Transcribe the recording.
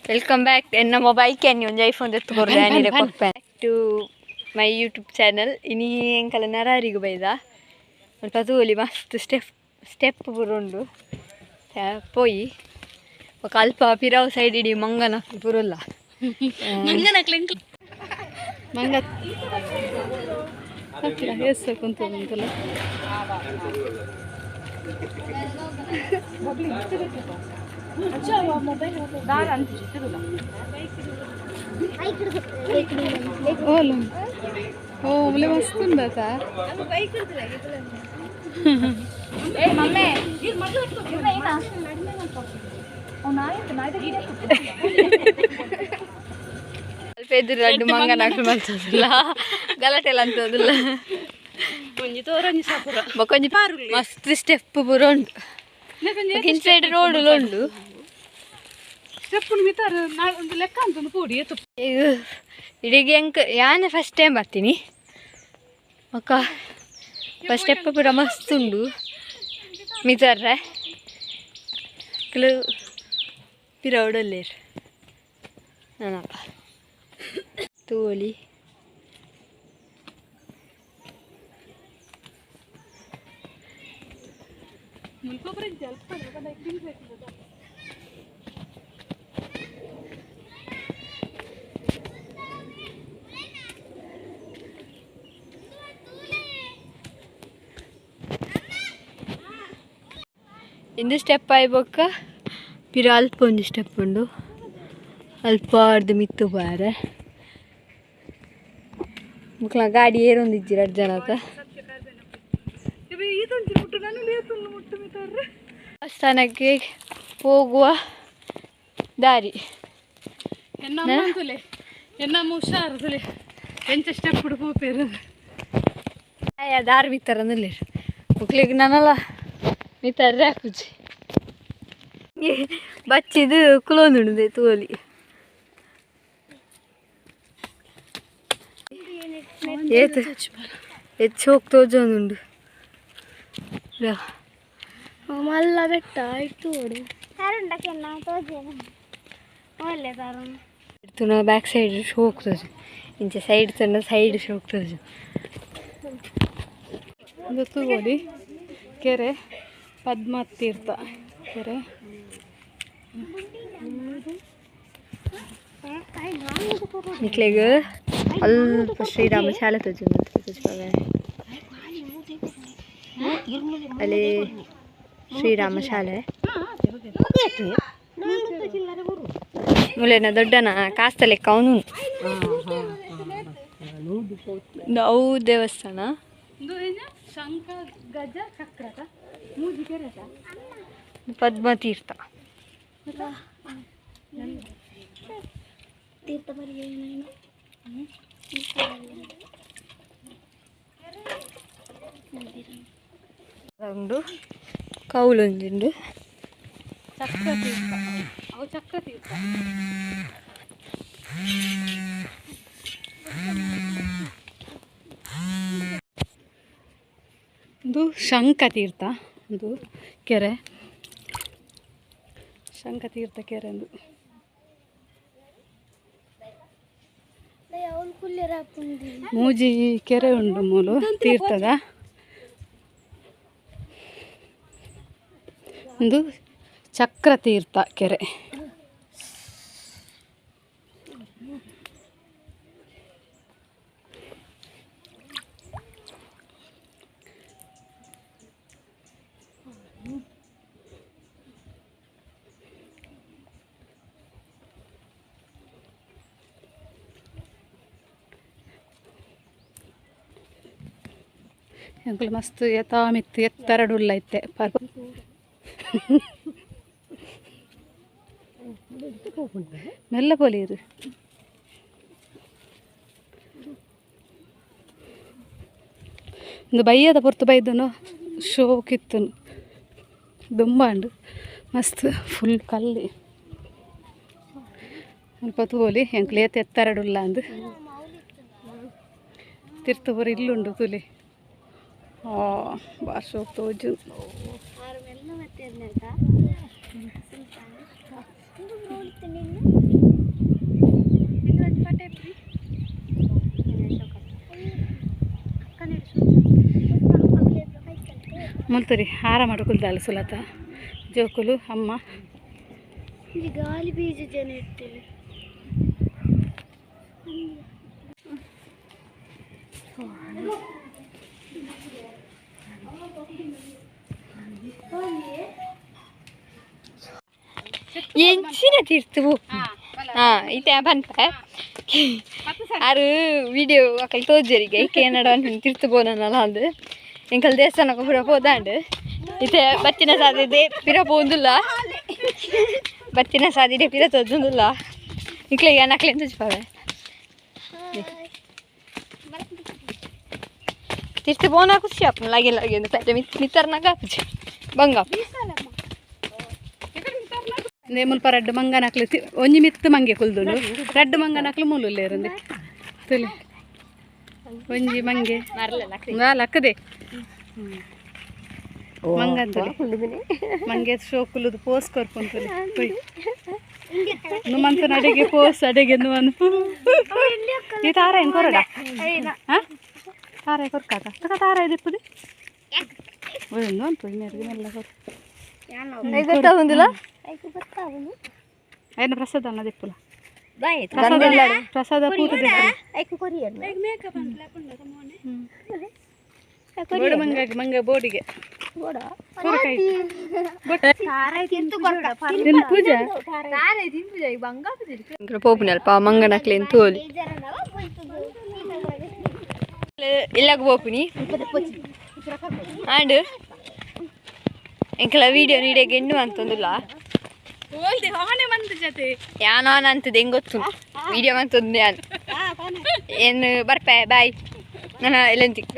Welcome back ಎನ್ನ mobile can ಒಂದು iPhone ಎತ್ಕೊರ್ರೆ ನೀರೆ ಕೊಡ್ಪೆ ಟು ಮೈ ಯೂಟ್ಯೂಬ್ ಚಾನಲ್ ಇನಿ ಎಂಕಲ ನರಾರಿಗೂ ಬೈದ ಸ್ವಲ್ಪ ತೂಲಿ ಮಸ್ತ್ ಸ್ಟೆಪ್ ಪುರುಂಡು ಪೋಯಿ ఒక ಅಲ್ಪ ಪಿರಾವ್ ಸೈಡ್ ಇಡಿ ಮಂಗನ ಪುರುಲ್ಲ ಮಂಗ ಹತ್ತಿರ ಹೆಸರು ಕುಂತಲ್ಲ ಓ ಮುಲೆ ಮಸ್ತ್ ಉಂಡತ ಸ್ವಲ್ಪ ಎದುರು ಅಡ್ಡು ಮಂಗನ ಮಾಡ್ತದಿಲ್ಲ ಗಲಾಟೆಲ್ಲ ಅಂತದಿಲ್ಲ ಕೊಂಚ ಮಸ್ತ್ ಸ್ಟೆಪ್ ಪೂರ ಉಂಟು ಇನ್ಸೈಡ್ ರೋಡ್ ಉಂಡು ಸ್ಟೆಪ್ ಲೆಕ್ಕ ಅಂತ ಕೂಡಿ ಇಡೀಗೆ ಅಂಕ ಯಾನೆ ಫಸ್ಟ್ ಟೈಮ್ ಬರ್ತೀನಿ ಅಕ್ಕ ಫಸ್ಟ್ ಸ್ಟೆಪ್ ಪೂರ ಮಸ್ತ್ ಉಂಡು ಮಿತರ್ರೆ ಕೆಲವು ಪಿರೌಡಲ್ಲೇರು ನನಪ್ಪ ತೋಲಿ ಇಂದು ಸ್ಟೆಪ್ ಆಯ್ಬೊಕ್ಕ ಪಿರ ಅಲ್ಪ ಒಂದು ಸ್ಟೆಪ್ ಉಂಡು ಅಲ್ಪ ಅರ್ಧ ಮಿತ್ತು ಬಾರೆ ಮಕ್ಕಳ ಗಾಡಿ ಏರೊಂದಿಜ್ಜಿ 2 ಜನದ ಸ್ಥಾನಕ್ಕೆ ಹೋಗುವ ದಾರಿ ದಾರಿ ಮಿತ್ತಾರಂದಿಲ್ಲ ಮಕ್ಳಿಗೆ ನಾನಲ್ಲ ಮಿತ್ತಾರ್ರೆ ಹಾಕುಜಿ ಬಚ್ಚಿದು ಕುಲೊಂದುಂಡೆ ತೋಲಿ ಏತು ಹೆಚ್ಚು ಹೋಗ್ತೋಜೊಂದುಂಡು ಮಲ್ಲ ಬೆಟ್ಟ ಇತ್ತು ಇತ್ತು ಬ್ಯಾಕ್ ಸೈಡ್ ಹೋಗ್ತದೆ ಇಂಚೆ ಸೈಡ್ ತಂಡ ಸೈಡ್ ಹೋಗ್ತದೆ ಗೊತ್ತು ನೋಡಿ ಕೆರೆ ಪದ್ಮತೀರ್ಥ ಕೆರೆ ನಿಕ್ಲೆಗ ಅಲ್ಪ ಶ್ರೀರಾಮ ಶಾಲೆ ತೋಜು ಅಲ್ಲಿ ಶ್ರೀರಾಮ ಶಾಲೆ ಮುಲೇನ ದೊಡ್ಡನ ಕಾಸ್ತ ಲೆಕ್ಕ ಅವನು ಅವು ದೇವಸ್ಥಾನ ಪದ್ಮತೀರ್ಥ ಉಂಡು ಕೌಲೊಂದುಂಡು ಚಕ್ರತೀರ್ಥ ಅವು ಚಕ್ರತೀರ್ಥ ಇದು ಶಂಖತೀರ್ಥ ಇದು ಕೆರೆ ಶಂಖತೀರ್ಥ ಕೆರೆ ಒಂದು ಮೂಜಿ ಕೆರೆ ಉಂಡು ಮೂಲು ತೀರ್ಥದ ಒಂದು ಚಕ್ರತೀರ್ಥ ಕೆರೆ ಎಂಕುಲು ಮಸ್ತ್ ಮಿತ್ತು ಎತ್ತರಡುಲ್ಲ ಐತೆ ಮೆಲ್ಲ ಪೊಲೀರು ಒಂದು ಬೈಯದ ಪೊರ್ತು ಬೈದನು ಶೋಕಿತ್ತು ದುಂಬಾಂಡು ಮಸ್ತ್ ಫುಲ್ ಕಲ್ಲಿ ಸ್ವಲ್ಪ ತೋಲಿ ಎಂಕ್ಲು ಎತ್ತರಡುಲ್ಲ ಅಂದು ತಿರ್ತಪುರ ಇಲ್ಲುಂಡು ತುಲಿ ಭಾಷೆ ಹೋಗ್ತೋಜು Ini ಮುಂತುರಿ ಹಾರ ಮಾಡ್ಕೊಳ್ತಾಳೆ ಸುಲತ ಜೋಕುಲು ಅಮ್ಮ ಗಾಳಿ ಬೀಜ ಜನ ಇರ್ತೇವೆ. ಎಂಚಿನ ತೀರ್ತು ಇತ್ತೆ ಬಂತ ಆರು ವಿಡಿಯೋ ಅಕ್ಕಲ್ ತೋಜರಿಗೆ ಕೇನಡವನ್ ತೀರ್ತು ಬೋನಲ್ಲ ಅಂದು ಎಂಕಲ್ ದೇವಸ್ಥಾನಕ್ಕೆ ಪೂರ ಹೋದಾಂಡು ಇತ್ತೆ ಬತ್ತಿನ ಸಾಧ್ಯತೆ ಪಿರ ಪೋಂದಿಲ್ಲ ಬತ್ತಿನ ಸಾಧ್ಯತೆ ಪಿರ ತೋಜುಂದಿಲ್ಲ ಇಕ್ಲಿಗೆ ನಕ್ಲೆ ತುಜ್ಪಾವೆ ತೀರ್ತು ಬೋನ ಖುಷಿ ಆಪು ಲಗೆ ಲಗೆ ಒಂದು ಪೆಟ್ಟ ಮಿತ್ತರ್ನಾಗ ಆಪುಜಿ ಬಂಗ ಮುಲ್ಪ ರಡ್ಡು ಮಂಗನಕ್ಲು ಒಂಜಿ ಮಿತ್ತು ಮಂಗೆ ಕುಲ್ದುಂಡು ರಡ್ಡು ಮಂಗನಕ್ಲು ಮೂಲುಲ್ಲೇರುಂದು ತುಲೆ ಒಂಜಿ ಮಂಗೆ ಲಕ್ಕದೆ ಮಂಗಂತುಲಿ ಮಂಗೆ ಶೋಕುಲುದು ಪೋಸ್ ಕೊರ್ಪುಂತುಲಿ ನುಮಂತ ಅಡೆಗೆ ಪೋಸ್ ಅಡೆಗೆ ನುವನು ಈ ತಾರ ಏನು ಕೊರಡ ತಾರ ಕೊರ್ಕಾತ ತಕ ತಾರ ದಿಪ್ಪುದು ಒಂದು ಅಂತು ಇನ್ನೆರಡು ಮೆಲ್ಲ ಗೊತ್ತಾಗುದಿಲ್ಲ ಏನು ಪ್ರಸಾದ ಅನ್ನ ದಿಪ್ಪುಲ ಪ್ರಸಾದ ಪೂತ ಬೋಡ ಮಂಗ ಬೋಡಿಗೆ పోపునల్ పా మంగనక్లేని తోలి ఇలాగ పోపుని అండ్ ఇంకల వీడియೋ ನೀಡೆ ಗೆಂಡು ಅಂತಂದಿಲ್ಲ ಯಾನೋ ಅಂತದ್ದು ಹೆಂಗೆ ಗೊತ್ತು ವಿಡಿಯೋ ಅಂತಂದು ಏನು ಬರ್ಪೆ ಬಾಯ್ ನಾನು ಎಲ್ಲಂತಿಕ್ಕ